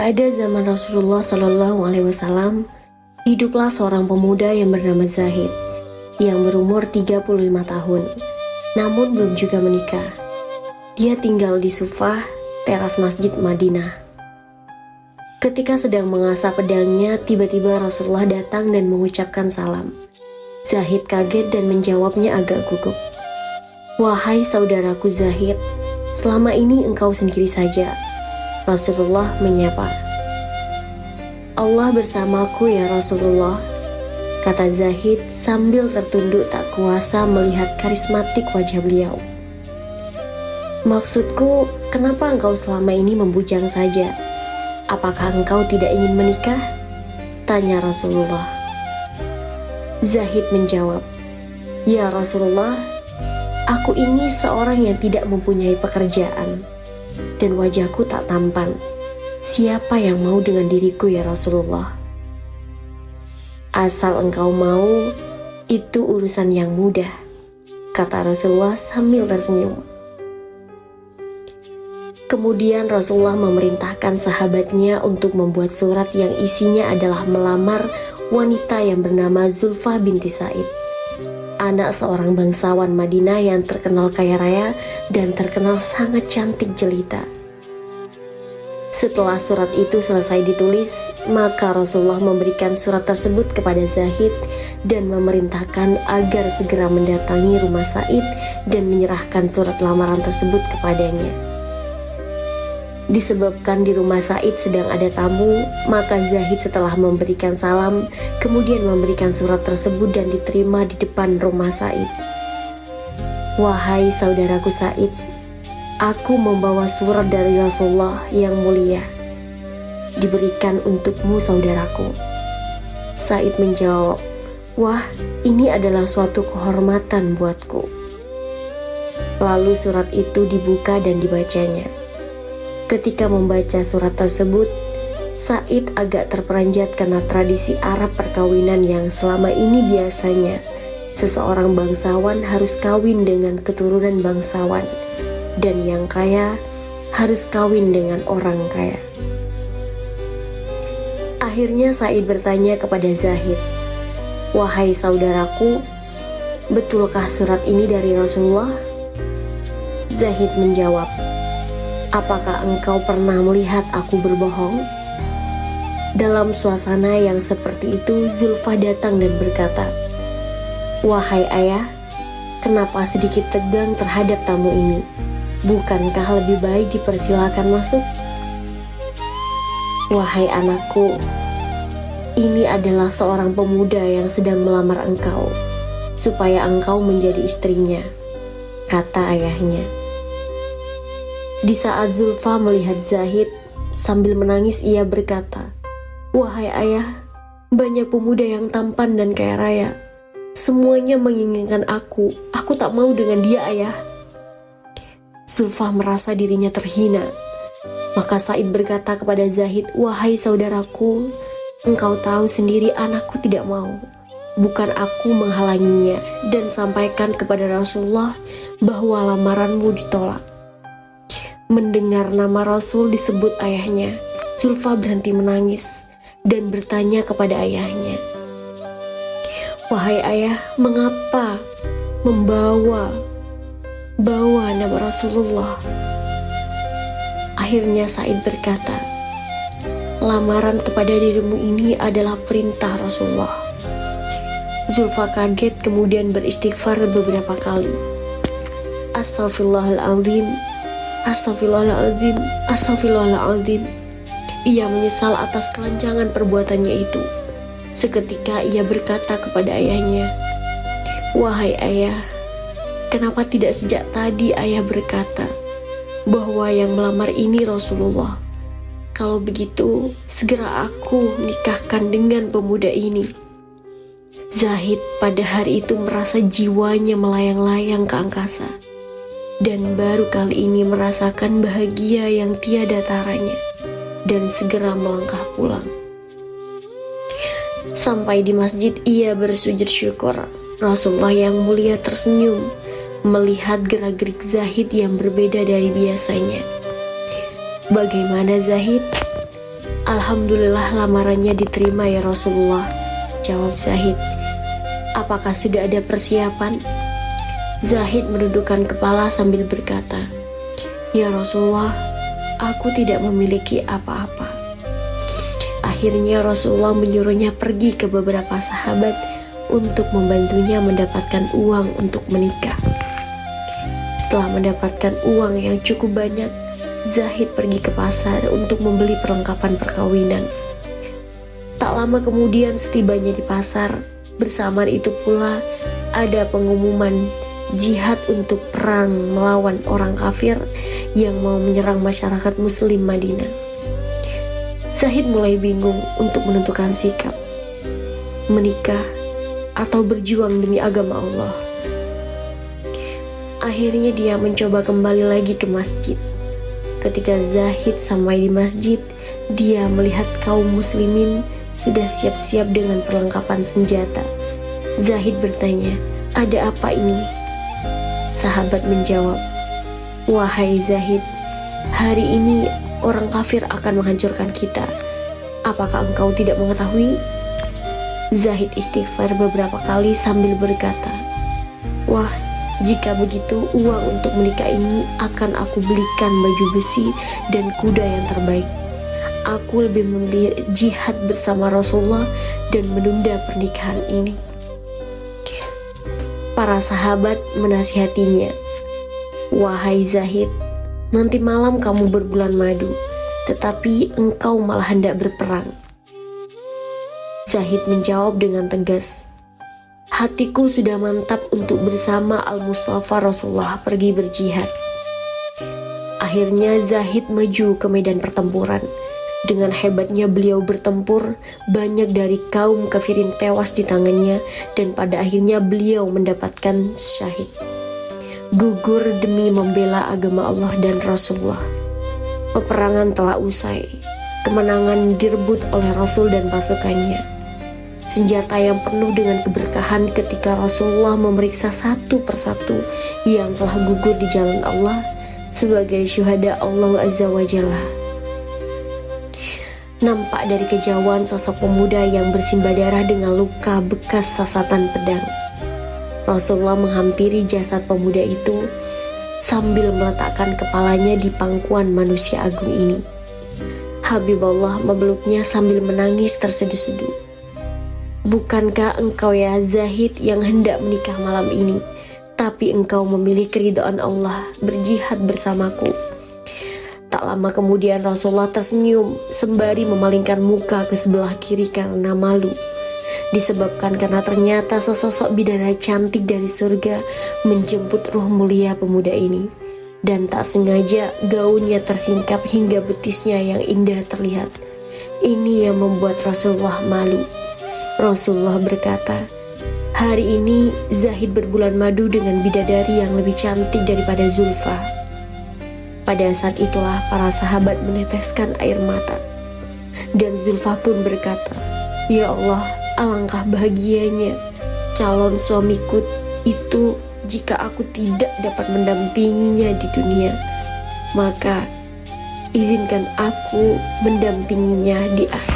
Pada zaman Rasulullah Shallallahu Alaihi Wasallam, hiduplah seorang pemuda yang bernama Zahid, yang berumur 35 tahun, namun belum juga menikah. Dia tinggal di Sufah, teras masjid Madinah. Ketika sedang mengasah pedangnya, tiba-tiba Rasulullah datang dan mengucapkan salam. Zahid kaget dan menjawabnya agak gugup. "Wahai saudaraku Zahid, selama ini engkau sendiri saja." Rasulullah menyapa. "Allah bersamaku ya Rasulullah," kata Zahid sambil tertunduk tak kuasa melihat karismatik wajah beliau. "Maksudku, kenapa engkau selama ini membujang saja? Apakah engkau tidak ingin menikah?" tanya Rasulullah. Zahid menjawab, "Ya Rasulullah, aku ini seorang yang tidak mempunyai pekerjaan dan wajahku tak tampan. Siapa yang mau dengan diriku ya Rasulullah?" "Asal engkau mau, itu urusan yang mudah," kata Rasulullah sambil tersenyum. Kemudian Rasulullah memerintahkan sahabatnya untuk membuat surat yang isinya adalah melamar wanita yang bernama Zulfah binti Sa'id, anak seorang bangsawan Madinah yang terkenal kaya raya dan terkenal sangat cantik jelita. Setelah surat itu selesai ditulis, maka Rasulullah memberikan surat tersebut kepada Zahid dan memerintahkan agar segera mendatangi rumah Sa'id dan menyerahkan surat lamaran tersebut kepadanya. Disebabkan di rumah Sa'id sedang ada tamu, maka Zahid setelah memberikan salam, kemudian memberikan surat tersebut dan diterima di depan rumah Sa'id. "Wahai saudaraku Sa'id, aku membawa surat dari Rasulullah yang mulia. Diberikan untukmu saudaraku." Sa'id menjawab, "Wah, ini adalah suatu kehormatan buatku." Lalu surat itu dibuka dan dibacanya. Ketika membaca surat tersebut, Sa'id agak terperanjat karena tradisi Arab perkawinan yang selama ini biasanya seseorang bangsawan harus kawin dengan keturunan bangsawan dan yang kaya harus kawin dengan orang kaya. Akhirnya Sa'id bertanya kepada Zahid, "Wahai saudaraku, betulkah surat ini dari Rasulullah?" Zahid menjawab, "Apakah engkau pernah melihat aku berbohong?" Dalam suasana yang seperti itu, Zulfah datang dan berkata, "Wahai ayah, kenapa sedikit tegang terhadap tamu ini? Bukankah lebih baik dipersilakan masuk?" "Wahai anakku, ini adalah seorang pemuda yang sedang melamar engkau, supaya engkau menjadi istrinya," kata ayahnya. Di saat Zulfah melihat Zahid, sambil menangis ia berkata, "Wahai ayah, banyak pemuda yang tampan dan kaya raya. Semuanya menginginkan aku tak mau dengan dia ayah." Zulfah merasa dirinya terhina. Maka Sa'id berkata kepada Zahid, "Wahai saudaraku, engkau tahu sendiri anakku tidak mau. Bukan aku menghalanginya, dan sampaikan kepada Rasulullah bahwa lamaranmu ditolak." Mendengar nama Rasul disebut ayahnya, Zulfah berhenti menangis dan bertanya kepada ayahnya, "Wahai ayah, mengapa membawa nama Rasulullah?" Akhirnya Sa'id berkata, "Lamaran kepada dirimu ini adalah perintah Rasulullah." Zulfah kaget kemudian beristighfar beberapa kali. "Astaghfirullahaladzim, Astagfirullahaladzim, Astagfirullahaladzim." Ia menyesal atas kelancangan perbuatannya itu. Seketika ia berkata kepada ayahnya, "Wahai ayah, kenapa tidak sejak tadi ayah berkata bahwa yang melamar ini Rasulullah? Kalau begitu, segera aku nikahkan dengan pemuda ini." Zahid pada hari itu merasa jiwanya melayang-layang ke angkasa, dan baru kali ini merasakan bahagia yang tiada taranya, dan segera melangkah pulang. Sampai di masjid ia bersujud syukur. Rasulullah yang mulia tersenyum melihat gerak-gerik Zahid yang berbeda dari biasanya. "Bagaimana Zahid? Alhamdulillah lamarannya diterima ya Rasulullah, jawab Zahid. Apakah sudah ada persiapan? Zahid menundukkan kepala sambil berkata, ya Rasulullah, aku tidak memiliki apa-apa. Akhirnya Rasulullah menyuruhnya pergi ke beberapa sahabat untuk membantunya mendapatkan uang untuk menikah. Setelah mendapatkan uang yang cukup banyak, Zahid pergi ke pasar untuk membeli perlengkapan perkawinan. Tak lama kemudian setibanya di pasar, bersamaan itu pula ada pengumuman jihad untuk perang melawan orang kafir yang mau menyerang masyarakat muslim Madinah. Zahid mulai bingung untuk menentukan sikap, menikah atau berjuang demi agama Allah. Akhirnya dia mencoba kembali lagi ke masjid. Ketika Zahid sampai di masjid, dia melihat kaum muslimin sudah siap-siap dengan perlengkapan senjata. Zahid bertanya, ada apa ini? Sahabat menjawab, wahai Zahid, hari ini orang kafir akan menghancurkan kita. Apakah engkau tidak mengetahui? Zahid istighfar beberapa kali sambil berkata, wah, jika begitu uang untuk menikah ini akan aku belikan baju besi dan kuda yang terbaik. Aku lebih memilih jihad bersama Rasulullah dan menunda pernikahan ini. Para sahabat menasihatinya, wahai Zahid, nanti malam kamu berbulan madu, tetapi engkau malah hendak berperang. Zahid menjawab dengan tegas, hatiku sudah mantap untuk bersama Al-Mustafa Rasulullah pergi berjihad. Akhirnya Zahid maju ke medan pertempuran. Dengan hebatnya beliau bertempur, banyak dari kaum kafirin tewas di tangannya, dan pada akhirnya beliau mendapatkan syahid. Gugur demi membela agama Allah dan Rasulullah. Peperangan telah usai. Kemenangan direbut oleh Rasul dan pasukannya. Senjata yang penuh dengan keberkahan ketika Rasulullah memeriksa satu persatu yang telah gugur di jalan Allah sebagai syuhada Allah Azza wa Jalla. Nampak dari kejauhan sosok pemuda yang bersimbah darah dengan luka bekas sasatan pedang. Rasulullah menghampiri jasad pemuda itu sambil meletakkan kepalanya di pangkuan manusia agung ini. Habibullah memeluknya sambil menangis terseduh-seduh. Bukankah engkau ya Zahid yang hendak menikah malam ini, tapi engkau memilih keridhaan Allah berjihad bersamaku? Tak lama kemudian Rasulullah tersenyum sembari memalingkan muka ke sebelah kiri karena malu. Disebabkan karena ternyata sesosok bidadari cantik dari surga menjemput ruh mulia pemuda ini. Dan tak sengaja gaunnya tersingkap hingga betisnya yang indah terlihat. Ini yang membuat Rasulullah malu. Rasulullah berkata, hari ini Zahid berbulan madu dengan bidadari yang lebih cantik daripada Zulfa. Pada saat itulah para sahabat meneteskan air mata. Dan Zulfa pun berkata, ya Allah, alangkah bahagianya calon suamiku itu jika aku tidak dapat mendampinginya di dunia, maka izinkan aku mendampinginya di akhirat.